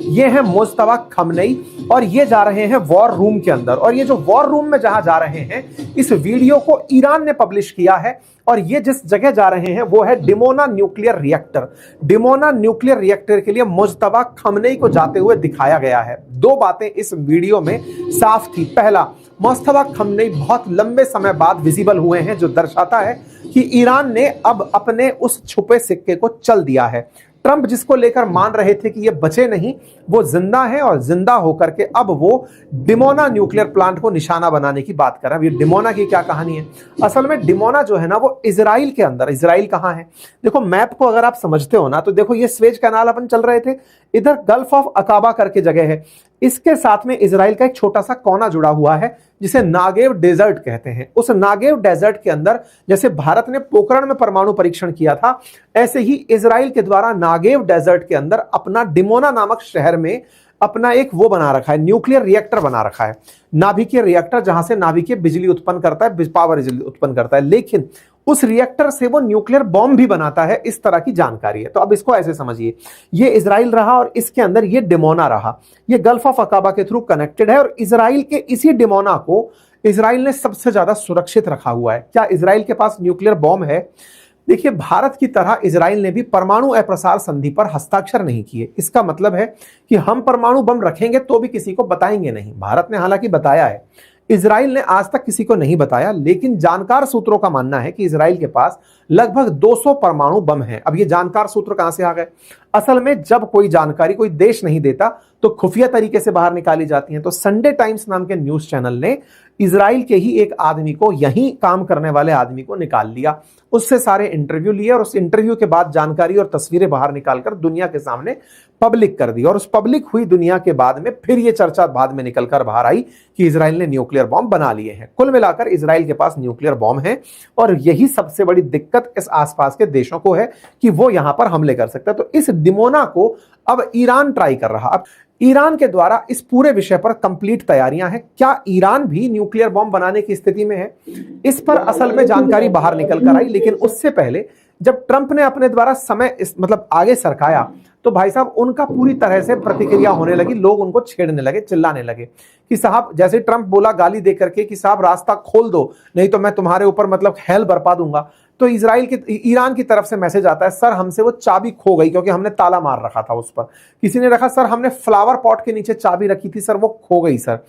ये है मुस्तफा खमनई और ये जा रहे हैं वॉर रूम के अंदर। और ये जो वॉर रूम में जहां जा रहे हैं, इस वीडियो को ईरान ने पब्लिश किया है और ये जिस जगह जा रहे हैं वो है Dimona nuclear reactor. Dimona nuclear reactor के लिए मुस्तफा खमनई को जाते हुए दिखाया गया है। दो बातें इस वीडियो में साफ थी। पहला, मुस्तफा खमनई बहुत लंबे समय बाद विजिबल हुए हैं, जो दर्शाता है कि ईरान ने अब अपने उस छुपे सिक्के को चल दिया है। ट्रंप जिसको लेकर मान रहे थे कि ये बचे नहीं, वो जिंदा है और जिंदा होकर के अब वो डिमोना न्यूक्लियर प्लांट को निशाना बनाने की बात कर रहा है। ये डिमोना की क्या कहानी है? असल में डिमोना जो है ना, वो इजराइल के अंदर। इजराइल कहाँ है? देखो मैप को अगर आप समझते हो ना, तो देखो ये स्वेज कैनाल अपन चल रहे थे, इधर गल्फ ऑफ अकाबा करके जगह है, इसके साथ में इजराइल का एक छोटा सा कोना जुड़ा हुआ है जिसे नागेव डेजर्ट कहते हैं। उस नागेव डेजर्ट के अंदर जैसे भारत ने पोखरण में परमाणु परीक्षण किया था, ऐसे ही इजराइल के द्वारा नागेव डेजर्ट के अंदर अपना डिमोना नामक शहर में अपना एक वो बना रखा है, न्यूक्लियर रिएक्टर बना रखा है, नाभिकीय रिएक्टर, जहां से नाभिकीय बिजली उत्पन्न करता है, पावर उत्पन्न करता है। लेकिन उस रिएक्टर से वो न्यूक्लियर बॉम्ब भी बनाता है, इस तरह की जानकारी है। तो अब इसको ऐसे समझिए, ये इजराइल रहा और इसके अंदर ये डिमोना रहा। ये गल्फ ऑफ अकाबा के थ्रू कनेक्टेड है और इजराइल के इसी डिमोना को इजराइल ने सबसे ज्यादा सुरक्षित रखा हुआ है। क्या इजराइल के पास न्यूक्लियर बॉम्ब है? देखिए, भारत की तरह इजराइल ने भी परमाणु अप्रसार संधि पर हस्ताक्षर नहीं किए। इसका मतलब है कि हम परमाणु बम रखेंगे तो भी किसी को बताएंगे नहीं। भारत ने हालांकि बताया है, इजराइल ने आज तक किसी को नहीं बताया, लेकिन जानकार सूत्रों का मानना है कि इजराइल के पास लगभग 200 परमाणु बम हैं। अब ये जानकार सूत्र कहां से आ गए? असल में जब कोई जानकारी कोई देश नहीं देता तो खुफिया तरीके से बाहर निकाली जाती है। तो संडे टाइम्स नाम के न्यूज चैनल ने इजराइल के ही एक आदमी को, यहीं काम करने वाले आदमी को निकाल लिया, उससे सारे इंटरव्यू लिए और उस इंटरव्यू के बाद जानकारी और तस्वीरें बाहर निकालकर दुनिया के सामने पब्लिक कर दी। और उस पब्लिक हुई दुनिया के बाद में फिर ये चर्चा बाद में निकलकर बाहर आई कि इजराइल ने न्यूक्लियर बॉम्ब बना लिए हैं। कुल मिलाकर इजराइल के पास न्यूक्लियर बॉम्ब है और यही सबसे बड़ी दिक्कत इस आसपास के देशों को है कि वो यहां पर हमले कर सकते हैं। तो इस डिमोना को अब ईरान ट्राई कर रहा। अब ईरान के द्वारा इस पूरे विषय पर कंप्लीट तैयारियां हैं। क्या ईरान भी न्यूक्लियर बॉम्ब बनाने की स्थिति में है? इस पर असल में जानकारी बाहर निकल कर आई, लेकिन उससे पहले जब ट्रंप ने अपने द्वारा समय मतलब आगे सरकाया, तो भाई साहब उनका पूरी तरह से प्रतिक्रिया होने लगी। लोग उनको छेड़ने लगे, चिल्लाने लगे कि साहब, जैसे ट्रंप बोला गाली दे करके कि साहब रास्ता खोल दो, नहीं तो मैं तुम्हारे ऊपर मतलब हेल बरपा दूंगा, तो ईरान की तरफ से मैसेज आता है, सर हमसे वो चाबी खो गई क्योंकि हमने ताला मार रखा था उस पर। किसी ने रखा, सर हमने फ्लावर पॉट के नीचे चाबी रखी थी, सर वो खो गई सर।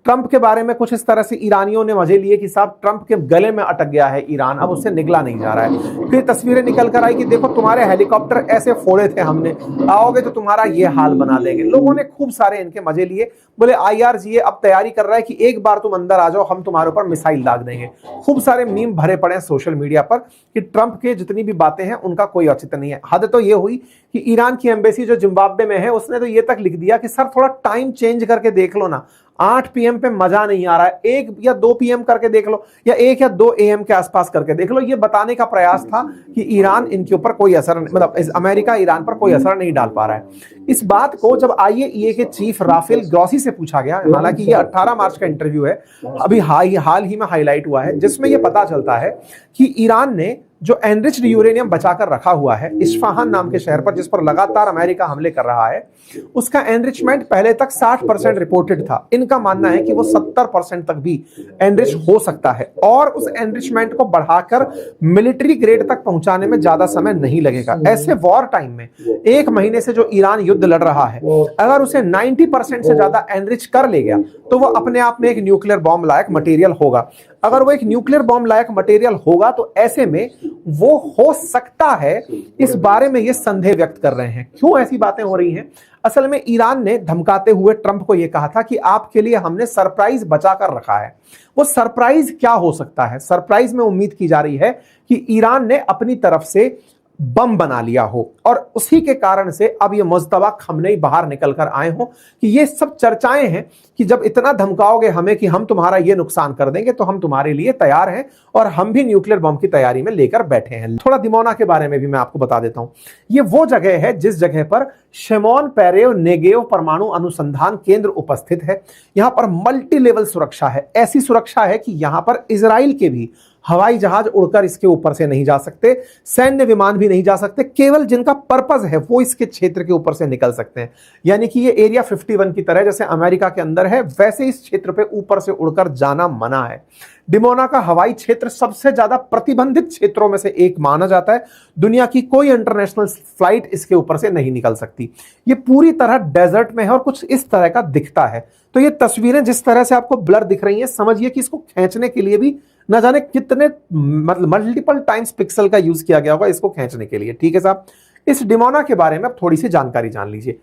ट्रंप के बारे में कुछ इस तरह से ईरानियों ने मजे लिए कि साहब ट्रंप के गले में अटक गया है ईरान, अब उससे निकला नहीं जा रहा है। फिर तस्वीरें निकल कर आई कि देखो तुम्हारे हेलीकॉप्टर ऐसे फोड़े थे हमने, आओगे तो तुम्हारा ये हाल बना देंगे। लोगों ने खूब सारे इनके मजे लिए, बोले IRGA अब तैयारी कर रहा है कि एक बार तुम अंदर आ जाओ, हम तुम्हारे ऊपर मिसाइल दाग देंगे। खूब सारे मीम भरे पड़े हैं सोशल मीडिया पर कि ट्रंप के जितनी भी बातें हैं उनका कोई औचित्य नहीं है। हद तो ये हुई कि ईरान की एम्बेसी जो जिम्बाब्वे में है, उसने तो ये तक लिख दिया कि सर थोड़ा टाइम चेंज करके देख लो ना, 8 PM पे मजा नहीं आ रहा है, 1 या 2 PM करके देख लो, या 1 या 2 AM के आसपास करके देख लो। ये बताने का प्रयास था कि ईरान इनके ऊपर कोई असर, मतलब अमेरिका ईरान पर कोई असर नहीं डाल पा रहा है। इस बात को जब IAEA के चीफ राफेल ग्रॉसी से पूछा गया, हालांकि ये 18 मार्च का इंटरव्यू है, अभी हाल ही में हाईलाइट हुआ है, जिसमें यह पता चलता है कि ईरान ने जो एनरिच्ड यूरेनियम बचाकर रखा हुआ है इस्फहान नाम के शहर पर, जिस पर लगातार अमेरिका हमले कर रहा है, उसका एनरिचमेंट पहले तक 60% रिपोर्टेड था। इनका मानना है कि वो 70% तक भी एनरिच हो सकता है और उस एनरिचमेंट को बढ़ाकर मिलिट्री ग्रेड तक पहुंचाने में ज्यादा समय नहीं लगेगा। ऐसे वॉर टाइम में 1 महीने से जो ईरान युद्ध लड़ रहा है, अगर उसे 90% से ज्यादा एनरिच कर ले गया तो वो अपने आप में एक न्यूक्लियर बॉम्ब लायक मटेरियल होगा। अगर वो एक न्यूक्लियर बॉम्ब लायक मटेरियल होगा तो ऐसे में वो हो सकता है, इस बारे में ये संदेह व्यक्त कर रहे हैं। क्यों ऐसी बातें हो रही हैं? असल में ईरान ने धमकाते हुए ट्रंप को यह कहा था कि आपके लिए हमने सरप्राइज बचा कर रखा है। वो सरप्राइज क्या हो सकता है? सरप्राइज में उम्मीद की जा रही है कि ईरान ने अपनी तरफ से बम बना लिया हो और उसी के कारण से अब ये मुस्तफा खमनई बाहर निकल कर आए हो कि ये सब चर्चाएं हैं कि जब इतना धमकाओगे हमें कि हम तुम्हारा ये नुकसान कर देंगे तो हम तुम्हारे लिए तैयार हैं और हम भी न्यूक्लियर बम की तैयारी में लेकर बैठे हैं। थोड़ा दिमोना के बारे में भी मैं आपको बता देता हूं। ये वो जगह है जिस जगह पर शिमोन पेरेव नेगेव परमाणु अनुसंधान केंद्र उपस्थित है। यहां पर मल्टी लेवल सुरक्षा है, ऐसी सुरक्षा है कि यहां पर इजराइल के भी हवाई जहाज उड़कर इसके ऊपर से नहीं जा सकते, सैन्य विमान भी नहीं जा सकते, केवल जिनका पर्पस है वो इसके क्षेत्र के ऊपर से निकल सकते हैं। यानी कि ये एरिया 51 की तरह जैसे अमेरिका के अंदर है, वैसे इस क्षेत्र पे ऊपर से उड़कर जाना मना है। डिमोना का हवाई क्षेत्र सबसे ज्यादा प्रतिबंधित क्षेत्रों में से एक माना जाता है। दुनिया की कोई इंटरनेशनल फ्लाइट इसके ऊपर से नहीं निकल सकती। ये पूरी तरह डेजर्ट में है और कुछ इस तरह का दिखता है। तो ये तस्वीरें जिस तरह से आपको ब्लर दिख रही हैं, समझिए कि इसको खींचने के लिए भी न जाने कितने मतलब मल्टीपल टाइम्स पिक्सल का यूज किया गया होगा इसको खींचने के लिए। ठीक है साहब, इस डिमोना के बारे में अब थोड़ी सी जानकारी जान लीजिए।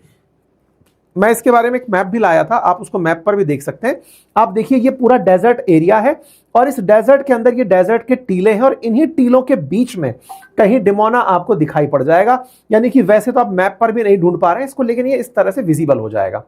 मैं इसके बारे में एक मैप भी लाया था, आप उसको मैप पर भी देख सकते हैं। आप देखिए ये पूरा डेजर्ट एरिया है और इस डेजर्ट के अंदर ये डेजर्ट के टीले हैं और इन्हीं टीलों के बीच में कहीं डिमोना आपको दिखाई पड़ जाएगा। यानी कि वैसे तो आप मैप पर भी नहीं ढूंढ पा रहे हैं इसको, लेकिन ये इस तरह से विजिबल हो जाएगा।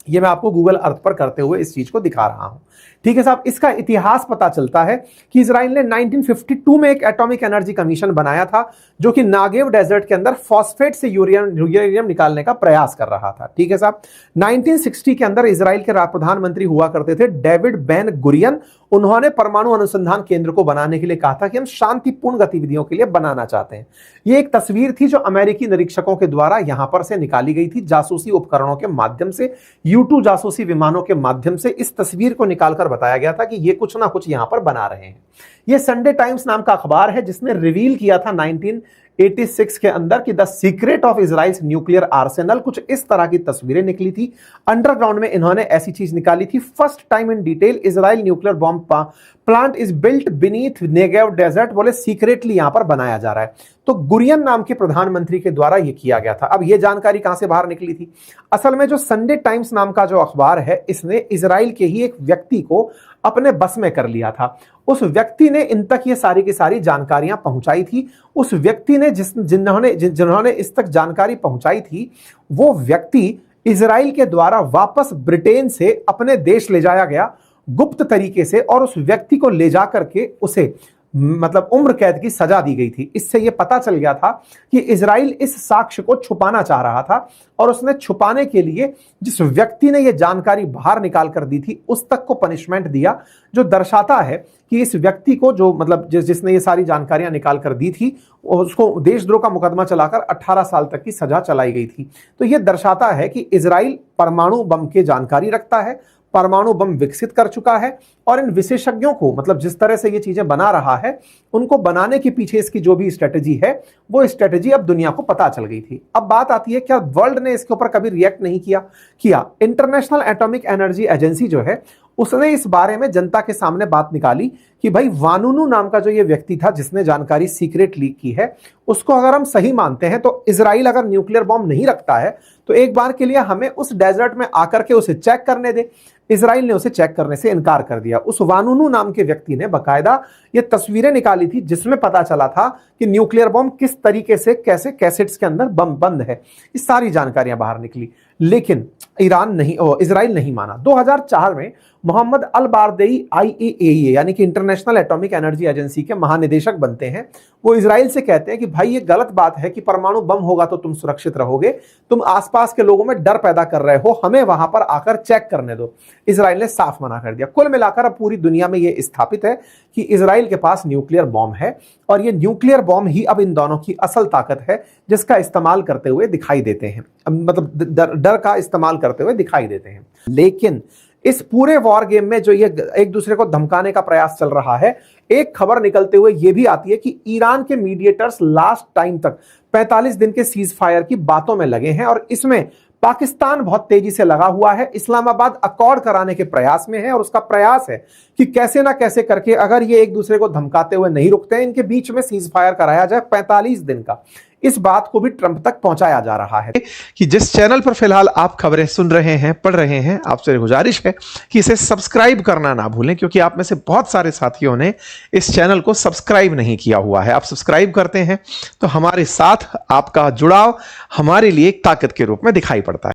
ये मैं आपको गूगल अर्थ पर करते हुए इस चीज को दिखा रहा हूं। ठीक है साहब, इसका इतिहास पता चलता है कि इजराइल ने 1952 में एक एटॉमिक एनर्जी कमीशन बनाया था जो कि नागेव डेजर्ट के अंदर फॉस्फेट से यूरेनियम निकालने का प्रयास कर रहा था। ठीक है साहब, 1960 के अंदर इजराइल के प्रधानमंत्री हुआ करते थे डेविड बेन गुरियन। उन्होंने परमाणु अनुसंधान केंद्र को बनाने के लिए कहा था कि हम शांतिपूर्ण गतिविधियों के लिए बनाना चाहते हैं। यह एक तस्वीर थी जो अमेरिकी निरीक्षकों के द्वारा यहां पर से निकाली गई थी जासूसी उपकरणों के माध्यम से, U-2 जासूसी विमानों के माध्यम से इस तस्वीर को निकालकर बताया गया था कि ये कुछ ना कुछ यहां पर बना रहे हैं। ये संडे टाइम्स नाम का अखबार है जिसने रिवील किया था 1986 के अंदर कि the secret of Israel's nuclear Arsenal. कुछ इस तरह की तस्वीरें निकली थी। अंडरग्राउंड में इन्होंने ऐसी चीज निकाली थी, first time in detail Israel nuclear bomb plant is built beneath Negev desert. बोले सीक्रेटली यहां पर बनाया जा रहा है। तो गुरियन नाम के प्रधानमंत्री के द्वारा यह किया गया था। अब यह जानकारी कहां से बाहर निकली थी? असल में जो संडे टाइम्स नाम का जो अखबार है, इसने इजराइल के ही एक व्यक्ति को अपने बस में कर लिया था। उस व्यक्ति ने इन तक ये सारी की सारी जानकारियां पहुंचाई थी। उस व्यक्ति ने जिन्होंने इस तक जानकारी पहुंचाई थी, वो व्यक्ति इजराइल के द्वारा वापस ब्रिटेन से अपने देश ले जाया गया गुप्त तरीके से, और उस व्यक्ति को ले जाकर के उसे मतलब उम्र कैद की सजा दी गई थी। इससे यह पता चल गया था कि इजराइल इस साक्ष्य को छुपाना चाह रहा था और उसने छुपाने के लिए जिस व्यक्ति ने यह जानकारी बाहर निकाल कर दी थी उस तक को पनिशमेंट दिया, जो दर्शाता है कि इस व्यक्ति को जो मतलब जिसने ये सारी जानकारियां निकाल कर दी थी उसको देशद्रोह का मुकदमा चलाकर 18 साल तक की सजा चलाई गई थी। तो यह दर्शाता है कि इजराइल परमाणु बम की जानकारी रखता है, परमाणु बम विकसित कर चुका है, और इन विशेषज्ञों को मतलब जिस तरह से ये चीजें बना रहा है उनको बनाने के पीछे इसकी जो भी स्ट्रेटजी है वो स्ट्रेटजी अब दुनिया को पता चल गई थी। अब बात आती है क्या वर्ल्ड ने इसके ऊपर कभी रिएक्ट नहीं किया? इंटरनेशनल एटॉमिक एनर्जी एजेंसी जो है उसने इस बारे में जनता के सामने बात निकाली कि भाई वानुनु नाम का जो ये व्यक्ति था जिसने जानकारी सीक्रेट लीक की है, उसको अगर हम सही मानते हैं तो इजराइल अगर न्यूक्लियर बॉम्ब नहीं रखता है तो एक बार के लिए हमें उस डेजर्ट में आकर के उसे चेक करने दे। इजराइल ने उसे चेक करने से इनकार कर दिया। उस वानुनु नाम के व्यक्ति ने बकायदा ये तस्वीरें निकाली थी जिसमें पता चला था कि न्यूक्लियर बॉम्ब किस तरीके से कैसे कैसेट्स के अंदर बम बंद है। ये सारी जानकारियां बाहर निकली, लेकिन इजराइल नहीं माना। 2004 में मोहम्मद अल बारदेई IAEA यानी कि इंटरनेशनल एटॉमिक एनर्जी एजेंसी के महानिदेशक बनते हैं। वो इजराइल से कहते हैं कि भाई ये गलत बात है कि परमाणु बम होगा तो तुम सुरक्षित रहोगे, तुम आसपास के लोगों में डर पैदा कर रहे हो, हमें वहां पर आकर चेक करने दो। इजराइल ने साफ मना कर दिया। कुल मिलाकर अब पूरी दुनिया में यह स्थापित है कि इजराइल के पास न्यूक्लियर बॉम्ब है और ये न्यूक्लियर बॉम्ब ही अब इन दोनों की असल ताकत है जिसका इस्तेमाल करते हुए दिखाई देते हैं, मतलब डर का इस्तेमाल करते हुए दिखाई देते हैं। लेकिन इस पूरे वॉर गेम में जो ये एक दूसरे को धमकाने का प्रयास चल रहा है, एक खबर निकलते हुए ये भी आती है कि ईरान के मीडिएटर्स लास्ट टाइम तक 45 दिन के सीज फायर की बातों में लगे हैं और इसमें पाकिस्तान बहुत तेजी से लगा हुआ है। इस्लामाबाद अकॉर्ड कराने के प्रयास में है और उसका प्रयास है कि कैसे ना कैसे करके अगर ये एक दूसरे को धमकाते हुए नहीं रुकते हैं, इनके बीच में सीज फायर कराया जाए 45 दिन का। इस बात को भी ट्रंप तक पहुंचाया जा रहा है कि जिस चैनल पर फिलहाल आप खबरें सुन रहे हैं, पढ़ रहे हैं, आपसे गुजारिश है कि इसे सब्सक्राइब करना ना भूलें, क्योंकि आप में से बहुत सारे साथियों ने इस चैनल को सब्सक्राइब नहीं किया हुआ है। आप सब्सक्राइब करते हैं तो हमारे साथ आपका जुड़ाव हमारे लिए एक ताकत के रूप में दिखाई पड़ता है।